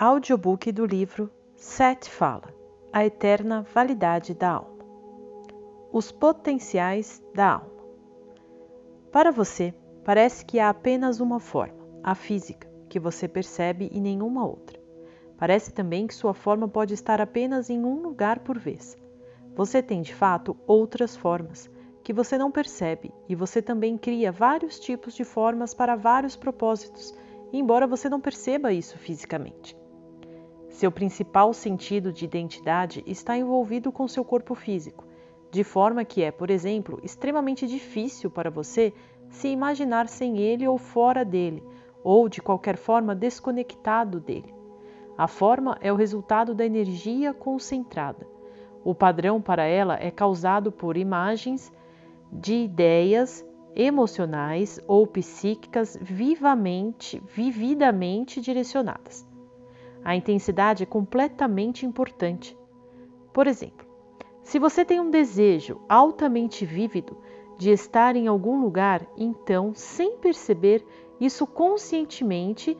Audiobook do livro Sete Fala, a eterna validade da alma. Os potenciais da alma. Para você, parece que há apenas uma forma, a física, que você percebe e nenhuma outra. Parece também que sua forma pode estar apenas em um lugar por vez. Você tem, de fato, outras formas, que você não percebe, e você também cria vários tipos de formas para vários propósitos, embora você não perceba isso fisicamente. Seu principal sentido de identidade está envolvido com seu corpo físico, de forma que é, por exemplo, extremamente difícil para você se imaginar sem ele ou fora dele, ou de qualquer forma desconectado dele. A forma é o resultado da energia concentrada. O padrão para ela é causado por imagens de ideias emocionais ou psíquicas vividamente direcionadas. A intensidade é completamente importante. Por exemplo, se você tem um desejo altamente vívido de estar em algum lugar, então, sem perceber isso conscientemente,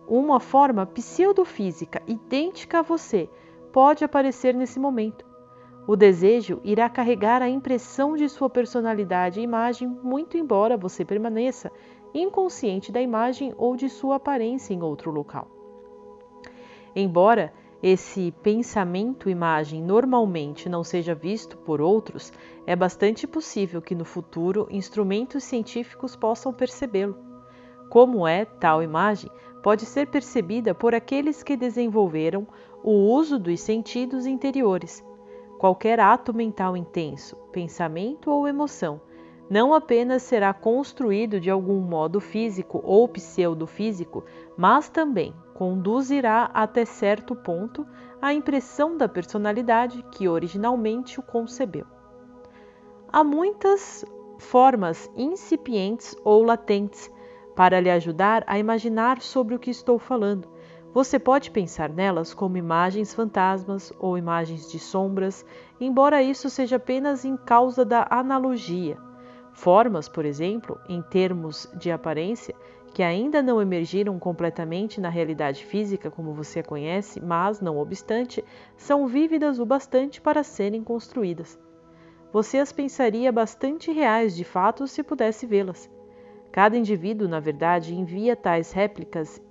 uma forma pseudofísica idêntica a você pode aparecer nesse momento. O desejo irá carregar a impressão de sua personalidade e imagem, muito embora você permaneça inconsciente da imagem ou de sua aparência em outro local. Embora esse pensamento-imagem normalmente não seja visto por outros, é bastante possível que no futuro instrumentos científicos possam percebê-lo. Como é tal imagem, pode ser percebida por aqueles que desenvolveram o uso dos sentidos interiores. Qualquer ato mental intenso, pensamento ou emoção, não apenas será construído de algum modo físico ou pseudofísico, mas também conduzirá até certo ponto à impressão da personalidade que originalmente o concebeu. Há muitas formas incipientes ou latentes para lhe ajudar a imaginar sobre o que estou falando. Você pode pensar nelas como imagens fantasmas ou imagens de sombras, embora isso seja apenas em causa da analogia. Formas, por exemplo, em termos de aparência, que ainda não emergiram completamente na realidade física como você a conhece, mas, não obstante, são vívidas o bastante para serem construídas. Você as pensaria bastante reais de fato se pudesse vê-las. Cada indivíduo, na verdade, envia tais réplicas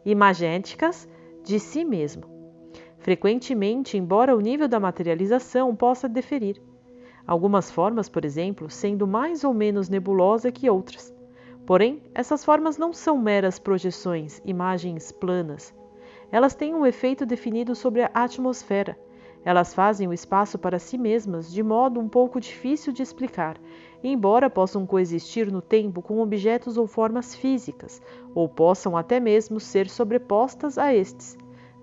imagéticas de si mesmo. Frequentemente, embora o nível da materialização possa diferir. Algumas formas, por exemplo, sendo mais ou menos nebulosa que outras. Porém, essas formas não são meras projeções, imagens planas. Elas têm um efeito definido sobre a atmosfera. Elas fazem o espaço para si mesmas de modo um pouco difícil de explicar, embora possam coexistir no tempo com objetos ou formas físicas, ou possam até mesmo ser sobrepostas a estes.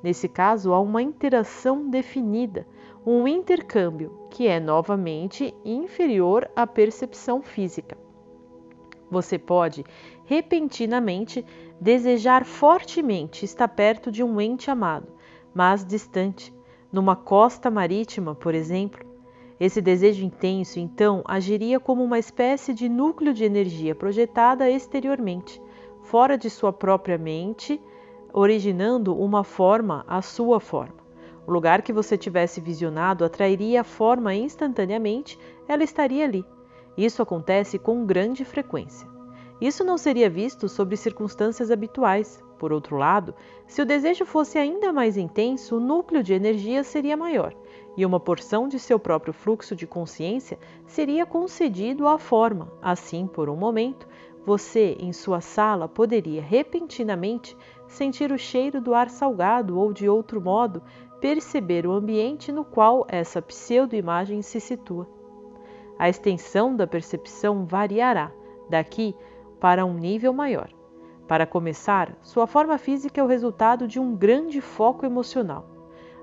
Nesse caso, há uma interação definida, um intercâmbio, que é novamente inferior à percepção física. Você pode, repentinamente, desejar fortemente estar perto de um ente amado, mas distante, numa costa marítima, por exemplo. Esse desejo intenso, então, agiria como uma espécie de núcleo de energia projetada exteriormente, fora de sua própria mente, originando uma forma, a sua forma. O lugar que você tivesse visionado atrairia a forma instantaneamente, ela estaria ali. Isso acontece com grande frequência. Isso não seria visto sob circunstâncias habituais. Por outro lado, se o desejo fosse ainda mais intenso, o núcleo de energia seria maior, e uma porção de seu próprio fluxo de consciência seria concedido à forma. Assim, por um momento, você, em sua sala, poderia repentinamente sentir o cheiro do ar salgado ou, de outro modo, perceber o ambiente no qual essa pseudo-imagem se situa. A extensão da percepção variará daqui para um nível maior. Para começar, sua forma física é o resultado de um grande foco emocional.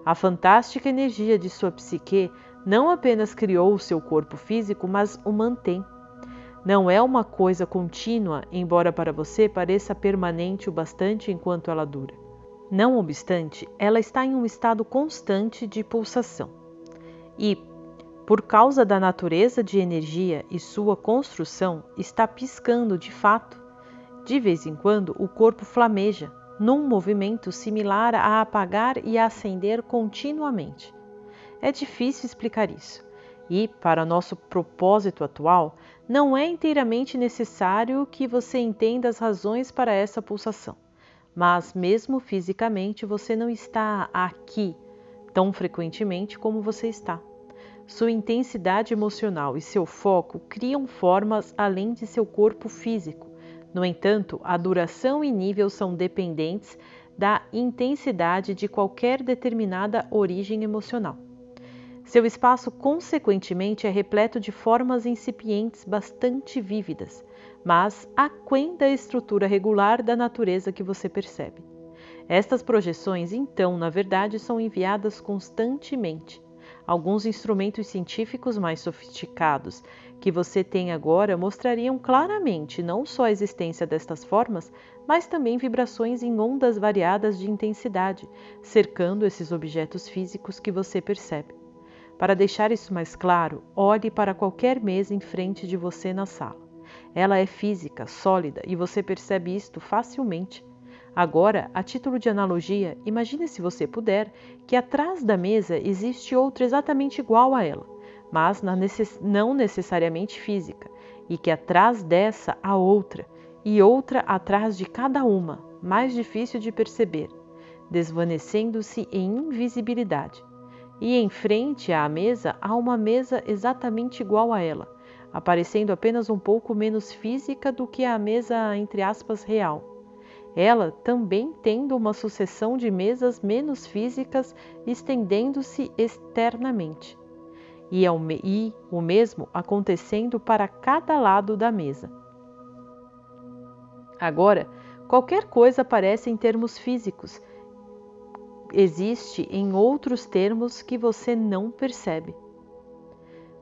A fantástica energia de sua psique não apenas criou o seu corpo físico, mas o mantém. Não é uma coisa contínua, embora para você pareça permanente o bastante enquanto ela dura. Não obstante, ela está em um estado constante de pulsação. E, por causa da natureza de energia e sua construção, está piscando de fato, De vez em quando, o corpo flameja, num movimento similar a apagar e acender continuamente. É difícil explicar isso, e, para nosso propósito atual, não é inteiramente necessário que você entenda as razões para essa pulsação. Mas, mesmo fisicamente, você não está aqui tão frequentemente como você está. Sua intensidade emocional e seu foco criam formas além de seu corpo físico. No entanto, a duração e nível são dependentes da intensidade de qualquer determinada origem emocional. Seu espaço, consequentemente, é repleto de formas incipientes bastante vívidas, mas aquém da estrutura regular da natureza que você percebe. Estas projeções, então, na verdade, são enviadas constantemente. Alguns instrumentos científicos mais sofisticados que você tem agora mostrariam claramente não só a existência destas formas, mas também vibrações em ondas variadas de intensidade, cercando esses objetos físicos que você percebe. Para deixar isso mais claro, olhe para qualquer mesa em frente de você na sala. Ela é física, sólida, e você percebe isto facilmente. Agora, a título de analogia, imagine, se você puder, que atrás da mesa existe outra exatamente igual a ela, mas não necessariamente física, e que atrás dessa há outra, e outra atrás de cada uma, mais difícil de perceber, desvanecendo-se em invisibilidade. E em frente à mesa há uma mesa exatamente igual a ela, aparecendo apenas um pouco menos física do que a mesa, entre aspas, real. Ela também tendo uma sucessão de mesas menos físicas estendendo-se externamente, e o mesmo acontecendo para cada lado da mesa. Agora, qualquer coisa aparece em termos físicos, existe em outros termos que você não percebe.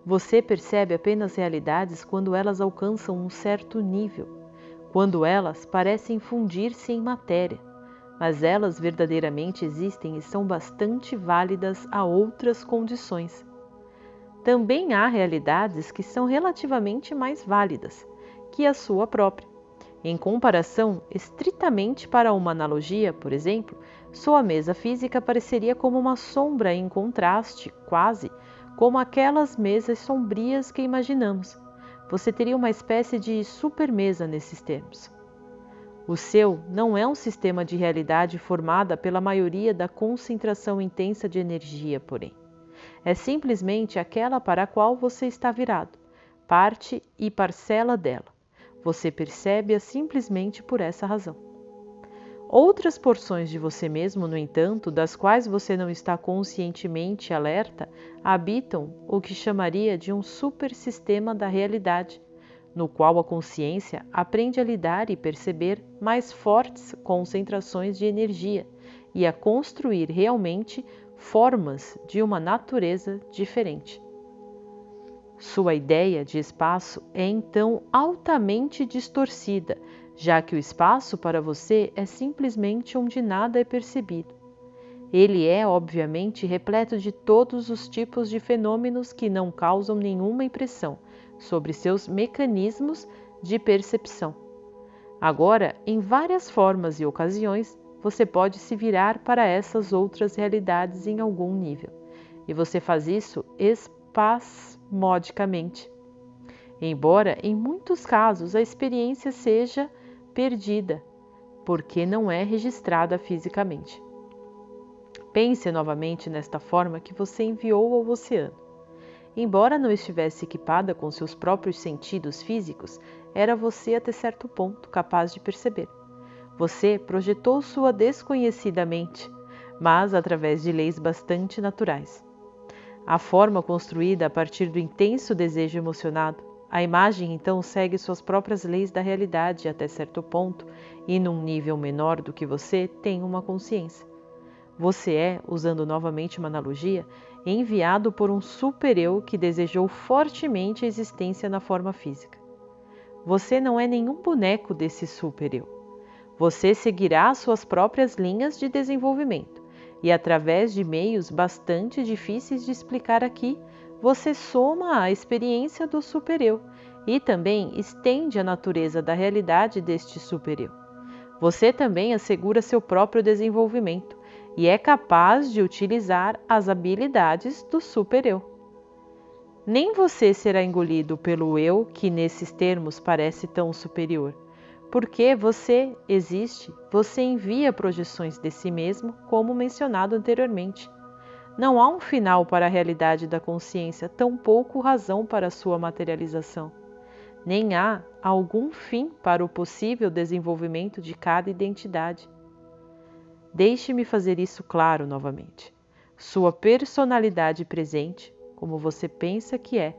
Você percebe apenas realidades quando elas alcançam um certo nível, quando elas parecem fundir-se em matéria, mas elas verdadeiramente existem e são bastante válidas a outras condições. Também há realidades que são relativamente mais válidas que a sua própria. Em comparação, estritamente para uma analogia, por exemplo, sua mesa física pareceria como uma sombra em contraste, quase, como aquelas mesas sombrias que imaginamos. Você teria uma espécie de supermesa nesses termos. O seu não é um sistema de realidade formada pela maioria da concentração intensa de energia, porém. É simplesmente aquela para a qual você está virado, parte e parcela dela. Você percebe-a simplesmente por essa razão. Outras porções de você mesmo, no entanto, das quais você não está conscientemente alerta, habitam o que chamaria de um supersistema da realidade, no qual a consciência aprende a lidar e perceber mais fortes concentrações de energia e a construir realmente formas de uma natureza diferente. Sua ideia de espaço é então altamente distorcida, já que o espaço para você é simplesmente onde nada é percebido. Ele é, obviamente, repleto de todos os tipos de fenômenos que não causam nenhuma impressão sobre seus mecanismos de percepção. Agora, em várias formas e ocasiões, você pode se virar para essas outras realidades em algum nível, e você faz isso espasmodicamente. Embora, em muitos casos, a experiência seja perdida, porque não é registrada fisicamente. Pense novamente nesta forma que você enviou ao oceano. Embora não estivesse equipada com seus próprios sentidos físicos, era você até certo ponto capaz de perceber. Você projetou sua desconhecida mente, mas através de leis bastante naturais. A forma construída a partir do intenso desejo emocionado, a imagem então segue suas próprias leis da realidade até certo ponto e num nível menor do que você tem uma consciência. Você é, usando novamente uma analogia, enviado por um super-eu que desejou fortemente a existência na forma física. Você não é nenhum boneco desse super-eu. Você seguirá suas próprias linhas de desenvolvimento e, através de meios bastante difíceis de explicar aqui, você soma a experiência do super-eu e também estende a natureza da realidade deste super-eu. Você também assegura seu próprio desenvolvimento e é capaz de utilizar as habilidades do super-eu. Nem você será engolido pelo eu que nesses termos parece tão superior. Porque você existe, você envia projeções de si mesmo, como mencionado anteriormente. Não há um final para a realidade da consciência, tampouco razão para sua materialização. Nem há algum fim para o possível desenvolvimento de cada identidade. Deixe-me fazer isso claro novamente. Sua personalidade presente, como você pensa que é,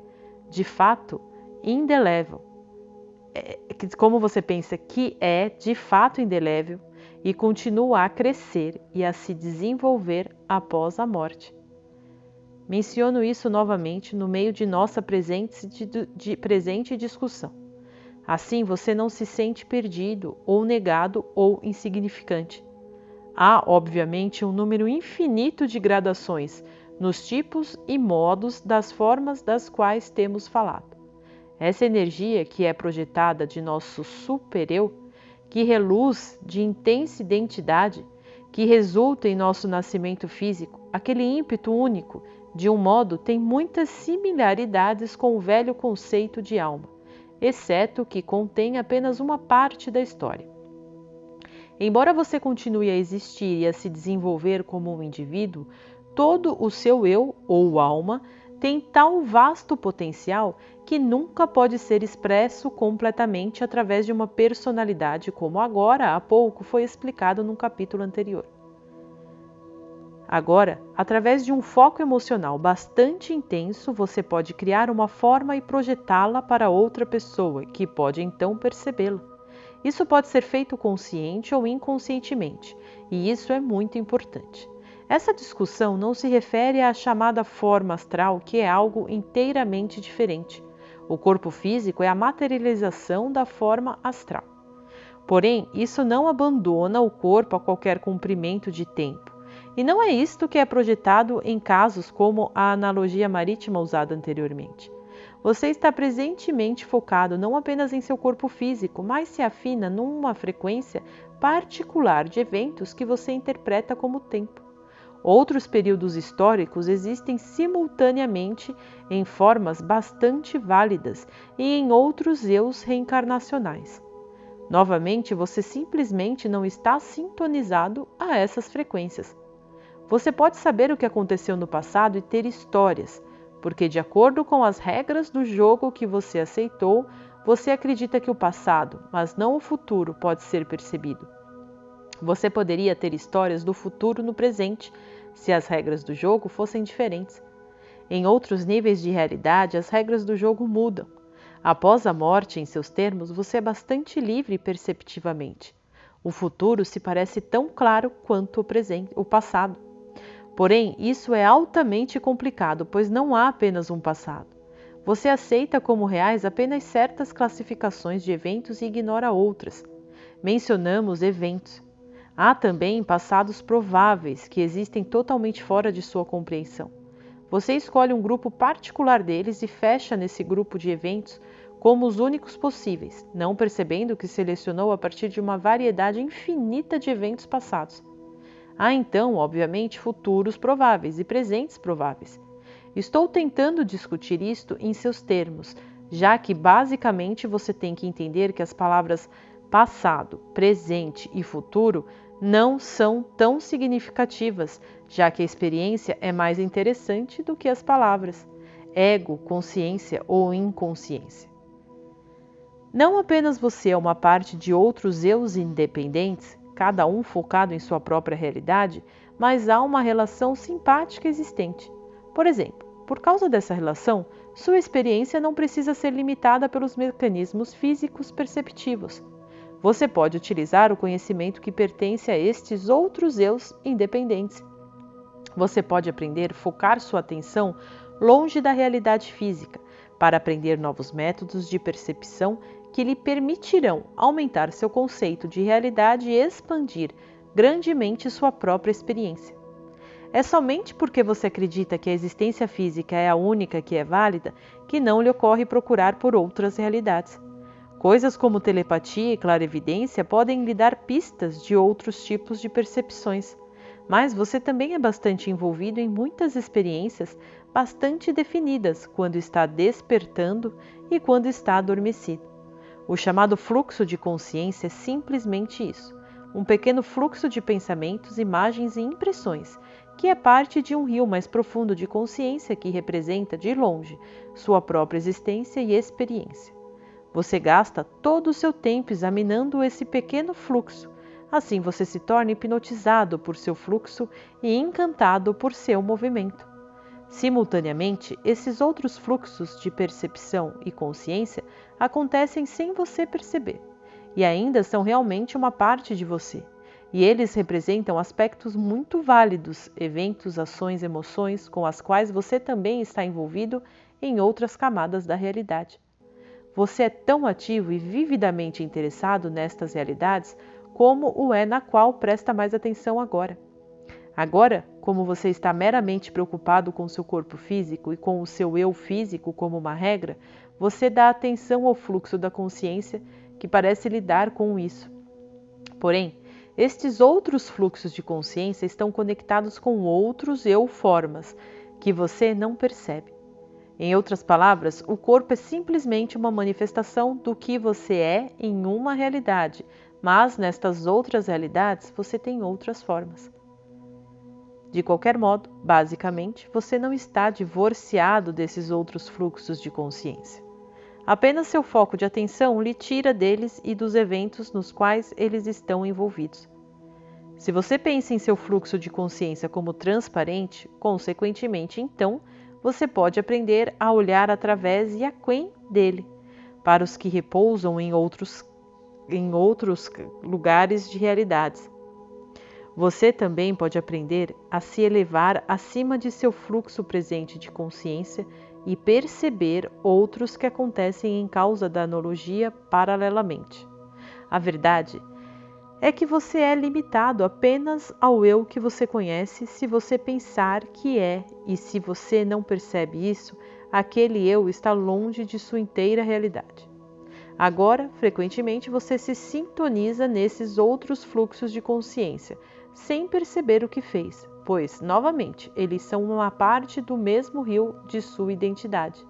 de fato, indelével. Como você pensa que é, de fato, indelével e continua a crescer e a se desenvolver após a morte. Menciono isso novamente no meio de nossa presente discussão. Assim, você não se sente perdido, ou negado, ou insignificante. Há, obviamente, um número infinito de gradações nos tipos e modos das formas das quais temos falado. Essa energia que é projetada de nosso super-eu, que reluz de intensa identidade, que resulta em nosso nascimento físico, aquele ímpeto único, de um modo, tem muitas similaridades com o velho conceito de alma, exceto que contém apenas uma parte da história. Embora você continue a existir e a se desenvolver como um indivíduo, todo o seu eu, ou alma, tem tal vasto potencial que nunca pode ser expresso completamente através de uma personalidade, como agora, há pouco, foi explicado num capítulo anterior. Agora, através de um foco emocional bastante intenso, você pode criar uma forma e projetá-la para outra pessoa, que pode então percebê-la. Isso pode ser feito consciente ou inconscientemente, e isso é muito importante. Essa discussão não se refere à chamada forma astral, que é algo inteiramente diferente. O corpo físico é a materialização da forma astral. Porém, isso não abandona o corpo a qualquer comprimento de tempo. E não é isto que é projetado em casos como a analogia marítima usada anteriormente. Você está presentemente focado não apenas em seu corpo físico, mas se afina numa frequência particular de eventos que você interpreta como tempo. Outros períodos históricos existem simultaneamente em formas bastante válidas e em outros eus reencarnacionais. Novamente, você simplesmente não está sintonizado a essas frequências. Você pode saber o que aconteceu no passado e ter histórias, porque de acordo com as regras do jogo que você aceitou, você acredita que o passado, mas não o futuro, pode ser percebido. Você poderia ter histórias do futuro no presente, se as regras do jogo fossem diferentes. Em outros níveis de realidade, as regras do jogo mudam. Após a morte, em seus termos, você é bastante livre perceptivamente. O futuro se parece tão claro quanto o passado. Porém, isso é altamente complicado, pois não há apenas um passado. Você aceita como reais apenas certas classificações de eventos e ignora outras. Mencionamos eventos. Há também passados prováveis que existem totalmente fora de sua compreensão. Você escolhe um grupo particular deles e fecha nesse grupo de eventos como os únicos possíveis, não percebendo que selecionou a partir de uma variedade infinita de eventos passados. Há então, obviamente, futuros prováveis e presentes prováveis. Estou tentando discutir isto em seus termos, já que basicamente você tem que entender que as palavras passado, presente e futuro não são tão significativas, já que a experiência é mais interessante do que as palavras ego, consciência ou inconsciência. Não apenas você é uma parte de outros eus independentes, cada um focado em sua própria realidade, mas há uma relação simpática existente. Por exemplo, por causa dessa relação, sua experiência não precisa ser limitada pelos mecanismos físicos perceptivos. Você pode utilizar o conhecimento que pertence a estes outros eus independentes. Você pode aprender a focar sua atenção longe da realidade física, para aprender novos métodos de percepção que lhe permitirão aumentar seu conceito de realidade e expandir grandemente sua própria experiência. É somente porque você acredita que a existência física é a única que é válida que não lhe ocorre procurar por outras realidades. Coisas como telepatia e clarevidência podem lhe dar pistas de outros tipos de percepções, mas você também é bastante envolvido em muitas experiências bastante definidas quando está despertando e quando está adormecido. O chamado fluxo de consciência é simplesmente isso, um pequeno fluxo de pensamentos, imagens e impressões, que é parte de um rio mais profundo de consciência que representa, de longe, sua própria existência e experiência. Você gasta todo o seu tempo examinando esse pequeno fluxo. Assim você se torna hipnotizado por seu fluxo e encantado por seu movimento. Simultaneamente, esses outros fluxos de percepção e consciência acontecem sem você perceber, e ainda são realmente uma parte de você. E eles representam aspectos muito válidos, eventos, ações, emoções com as quais você também está envolvido em outras camadas da realidade. Você é tão ativo e vividamente interessado nestas realidades como o é na qual presta mais atenção agora. Agora, como você está meramente preocupado com seu corpo físico e com o seu eu físico como uma regra, você dá atenção ao fluxo da consciência que parece lidar com isso. Porém, estes outros fluxos de consciência estão conectados com outros eu-formas que você não percebe. Em outras palavras, o corpo é simplesmente uma manifestação do que você é em uma realidade, mas nestas outras realidades você tem outras formas. De qualquer modo, basicamente, você não está divorciado desses outros fluxos de consciência. Apenas seu foco de atenção lhe tira deles e dos eventos nos quais eles estão envolvidos. Se você pensa em seu fluxo de consciência como transparente, consequentemente, então, você pode aprender a olhar através e aquém dele, para os que repousam em outros lugares de realidades. Você também pode aprender a se elevar acima de seu fluxo presente de consciência e perceber outros que acontecem em causa da analogia paralelamente. A verdade é que você é limitado apenas ao eu que você conhece se você pensar que é, e se você não percebe isso, aquele eu está longe de sua inteira realidade. Agora, frequentemente, você se sintoniza nesses outros fluxos de consciência, sem perceber o que fez, pois, novamente, eles são uma parte do mesmo rio de sua identidade.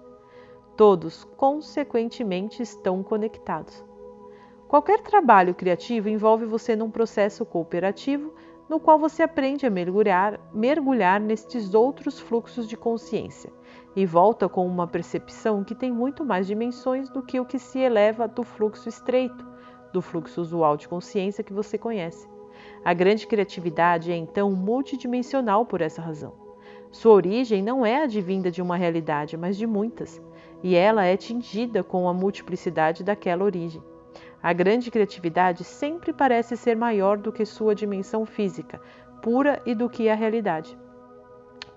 Todos, consequentemente, estão conectados. Qualquer trabalho criativo envolve você num processo cooperativo no qual você aprende a mergulhar nestes outros fluxos de consciência e volta com uma percepção que tem muito mais dimensões do que o que se eleva do fluxo estreito, do fluxo usual de consciência que você conhece. A grande criatividade é então multidimensional por essa razão. Sua origem não é advinda de uma realidade, mas de muitas, e ela é tingida com a multiplicidade daquela origem. A grande criatividade sempre parece ser maior do que sua dimensão física, pura e do que a realidade.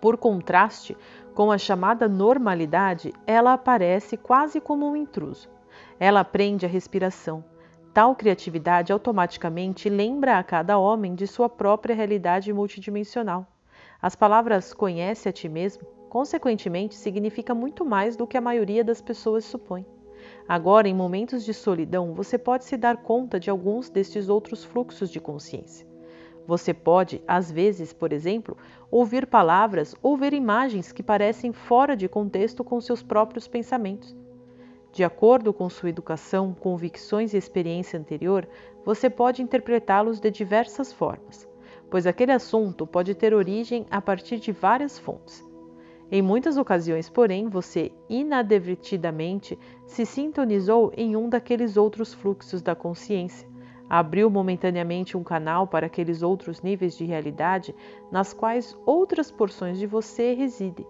Por contraste com a chamada normalidade, ela aparece quase como um intruso. Ela aprende a respiração. Tal criatividade automaticamente lembra a cada homem de sua própria realidade multidimensional. As palavras "conhece a ti mesmo", consequentemente, significa muito mais do que a maioria das pessoas supõe. Agora, em momentos de solidão, você pode se dar conta de alguns destes outros fluxos de consciência. Você pode, às vezes, por exemplo, ouvir palavras ou ver imagens que parecem fora de contexto com seus próprios pensamentos. De acordo com sua educação, convicções e experiência anterior, você pode interpretá-los de diversas formas, pois aquele assunto pode ter origem a partir de várias fontes. Em muitas ocasiões, porém, você inadvertidamente se sintonizou em um daqueles outros fluxos da consciência, abriu momentaneamente um canal para aqueles outros níveis de realidade nas quais outras porções de você residem.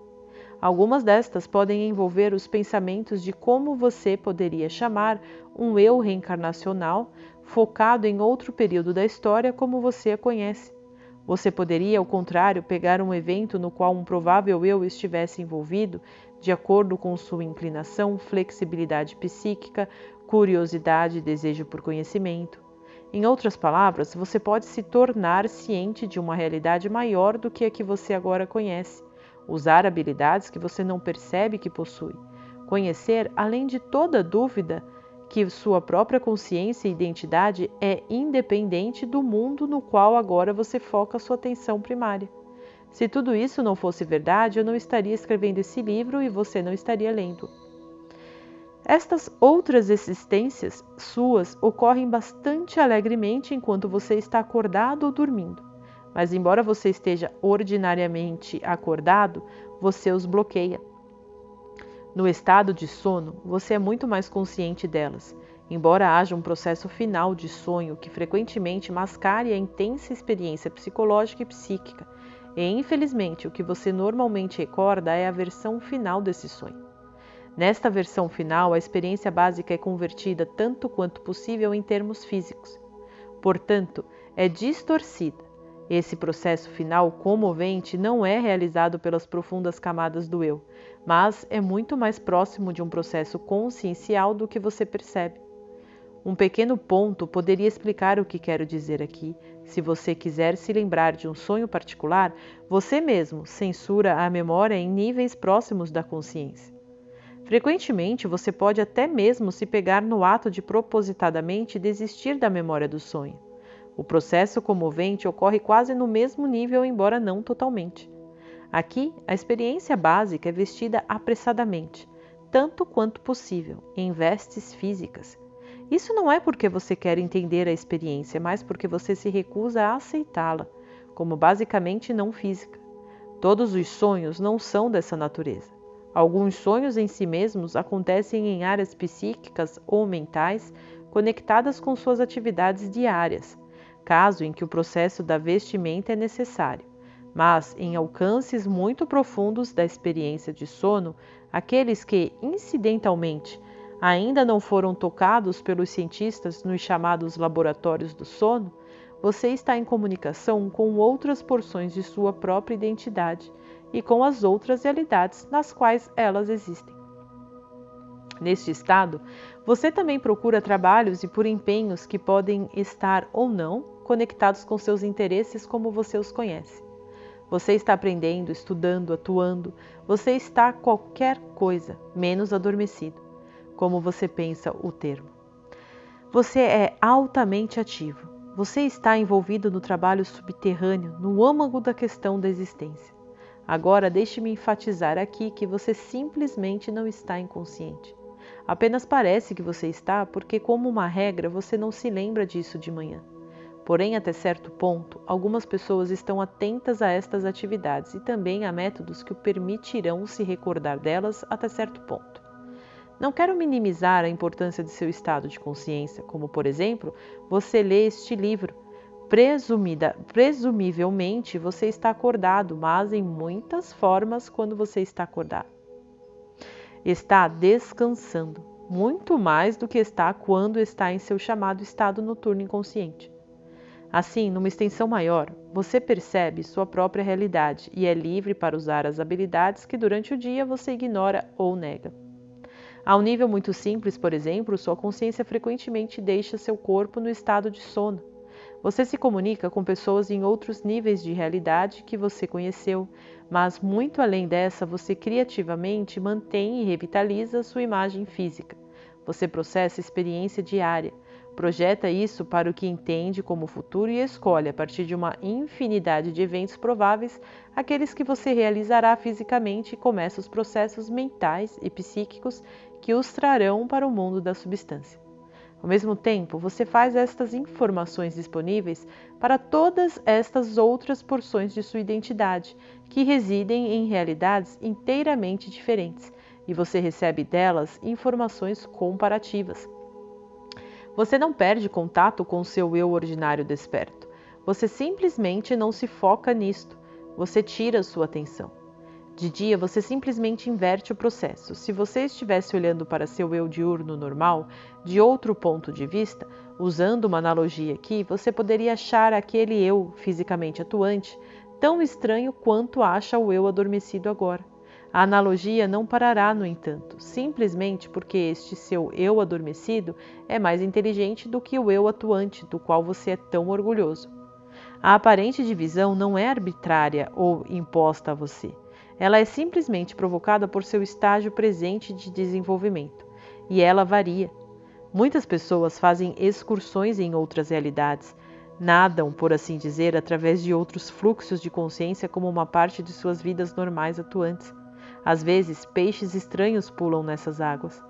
Algumas destas podem envolver os pensamentos de como você poderia chamar um eu reencarnacional focado em outro período da história como você a conhece. Você poderia, ao contrário, pegar um evento no qual um provável eu estivesse envolvido, de acordo com sua inclinação, flexibilidade psíquica, curiosidade e desejo por conhecimento. Em outras palavras, você pode se tornar ciente de uma realidade maior do que a que você agora conhece, usar habilidades que você não percebe que possui, conhecer, além de toda dúvida, que sua própria consciência e identidade é independente do mundo no qual agora você foca sua atenção primária. Se tudo isso não fosse verdade, eu não estaria escrevendo esse livro e você não estaria lendo. Estas outras existências suas ocorrem bastante alegremente enquanto você está acordado ou dormindo. Mas embora você esteja ordinariamente acordado, você os bloqueia. No estado de sono, você é muito mais consciente delas, embora haja um processo final de sonho que frequentemente mascare a intensa experiência psicológica e psíquica, e infelizmente o que você normalmente recorda é a versão final desse sonho. Nesta versão final, a experiência básica é convertida tanto quanto possível em termos físicos. Portanto, é distorcida. Esse processo final comovente não é realizado pelas profundas camadas do eu, mas é muito mais próximo de um processo consciencial do que você percebe. Um pequeno ponto poderia explicar o que quero dizer aqui. Se você quiser se lembrar de um sonho particular, você mesmo censura a memória em níveis próximos da consciência. Frequentemente, você pode até mesmo se pegar no ato de propositadamente desistir da memória do sonho. O processo comovente ocorre quase no mesmo nível, embora não totalmente. Aqui, a experiência básica é vestida apressadamente, tanto quanto possível, em vestes físicas. Isso não é porque você quer entender a experiência, mas porque você se recusa a aceitá-la, como basicamente não física. Todos os sonhos não são dessa natureza. Alguns sonhos em si mesmos acontecem em áreas psíquicas ou mentais conectadas com suas atividades diárias, caso em que o processo da vestimenta é necessário. Mas, em alcances muito profundos da experiência de sono, aqueles que, incidentalmente, ainda não foram tocados pelos cientistas nos chamados laboratórios do sono, você está em comunicação com outras porções de sua própria identidade e com as outras realidades nas quais elas existem. Neste estado, você também procura trabalhos e por empenhos que podem estar ou não conectados com seus interesses como você os conhece. Você está aprendendo, estudando, atuando, você está qualquer coisa, menos adormecido, como você pensa o termo. Você é altamente ativo. Você está envolvido no trabalho subterrâneo, no âmago da questão da existência. Agora, deixe-me enfatizar aqui que você simplesmente não está inconsciente. Apenas parece que você está porque, como uma regra, você não se lembra disso de manhã. Porém, até certo ponto, algumas pessoas estão atentas a estas atividades e também a métodos que o permitirão se recordar delas até certo ponto. Não quero minimizar a importância de seu estado de consciência, como, por exemplo, você lê este livro. Presumivelmente você está acordado, mas em muitas formas quando você está acordado. Está descansando, muito mais do que está quando está em seu chamado estado noturno inconsciente. Assim, numa extensão maior, você percebe sua própria realidade e é livre para usar as habilidades que durante o dia você ignora ou nega. A um nível muito simples, por exemplo, sua consciência frequentemente deixa seu corpo no estado de sono. Você se comunica com pessoas em outros níveis de realidade que você conheceu, mas muito além dessa, você criativamente mantém e revitaliza sua imagem física. Você processa a experiência diária, projeta isso para o que entende como futuro e escolhe, a partir de uma infinidade de eventos prováveis, aqueles que você realizará fisicamente e começa os processos mentais e psíquicos que os trarão para o mundo da substância. Ao mesmo tempo, você faz estas informações disponíveis para todas estas outras porções de sua identidade, que residem em realidades inteiramente diferentes, e você recebe delas informações comparativas. Você não perde contato com o seu eu ordinário desperto. Você simplesmente não se foca nisto. Você tira sua atenção. De dia, você simplesmente inverte o processo. Se você estivesse olhando para seu eu diurno normal, de outro ponto de vista, usando uma analogia aqui, você poderia achar aquele eu fisicamente atuante tão estranho quanto acha o eu adormecido agora. A analogia não parará, no entanto, simplesmente porque este seu eu adormecido é mais inteligente do que o eu atuante, do qual você é tão orgulhoso. A aparente divisão não é arbitrária ou imposta a você. Ela é simplesmente provocada por seu estágio presente de desenvolvimento, e ela varia. Muitas pessoas fazem excursões em outras realidades, nadam, por assim dizer, através de outros fluxos de consciência como uma parte de suas vidas normais atuantes. Às vezes, peixes estranhos pulam nessas águas.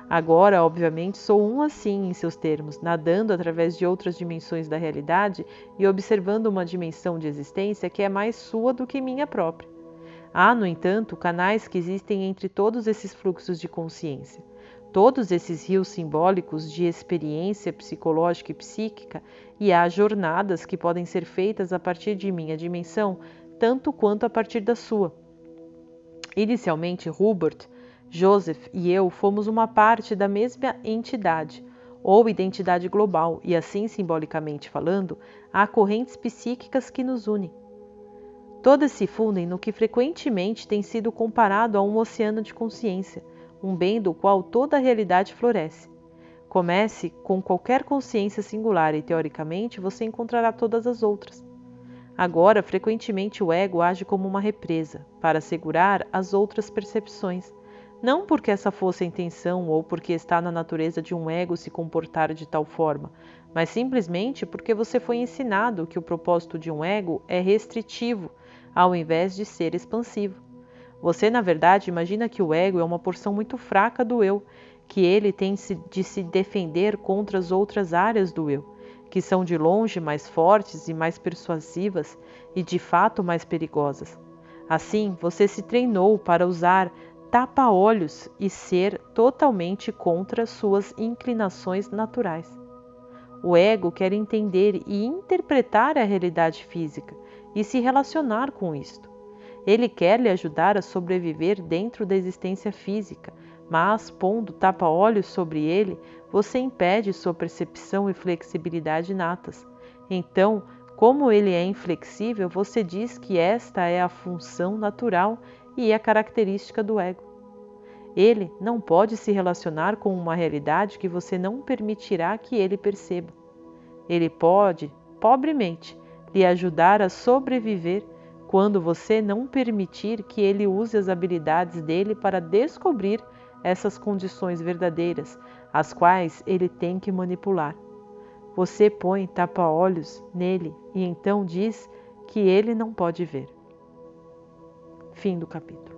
Agora, obviamente, sou um assim em seus termos, nadando através de outras dimensões da realidade e observando uma dimensão de existência que é mais sua do que minha própria. Há, no entanto, canais que existem entre todos esses fluxos de consciência. Todos esses rios simbólicos de experiência psicológica e psíquica, e há jornadas que podem ser feitas a partir de minha dimensão, tanto quanto a partir da sua. Inicialmente, Hubert, Joseph e eu fomos uma parte da mesma entidade, ou identidade global, e assim, simbolicamente falando, há correntes psíquicas que nos unem. Todas se fundem no que frequentemente tem sido comparado a um oceano de consciência, um bem do qual toda a realidade floresce. Comece com qualquer consciência singular e, teoricamente, você encontrará todas as outras. Agora, frequentemente o ego age como uma represa, para segurar as outras percepções, não porque essa fosse a intenção ou porque está na natureza de um ego se comportar de tal forma, mas simplesmente porque você foi ensinado que o propósito de um ego é restritivo, ao invés de ser expansivo. Você, na verdade, imagina que o ego é uma porção muito fraca do eu, que ele tem de se defender contra as outras áreas do eu, que são de longe mais fortes e mais persuasivas e de fato mais perigosas. Assim, você se treinou para usar tapa-olhos e ser totalmente contra suas inclinações naturais. O ego quer entender e interpretar a realidade física e se relacionar com isto. Ele quer lhe ajudar a sobreviver dentro da existência física, mas, pondo tapa-olhos sobre ele, você impede sua percepção e flexibilidade inatas. Então, como ele é inflexível, você diz que esta é a função natural e a característica do ego. Ele não pode se relacionar com uma realidade que você não permitirá que ele perceba. Ele pode, pobremente, lhe ajudar a sobreviver quando você não permitir que ele use as habilidades dele para descobrir essas condições verdadeiras, as quais ele tem que manipular. Você põe tapa-olhos nele e então diz que ele não pode ver. Fim do capítulo.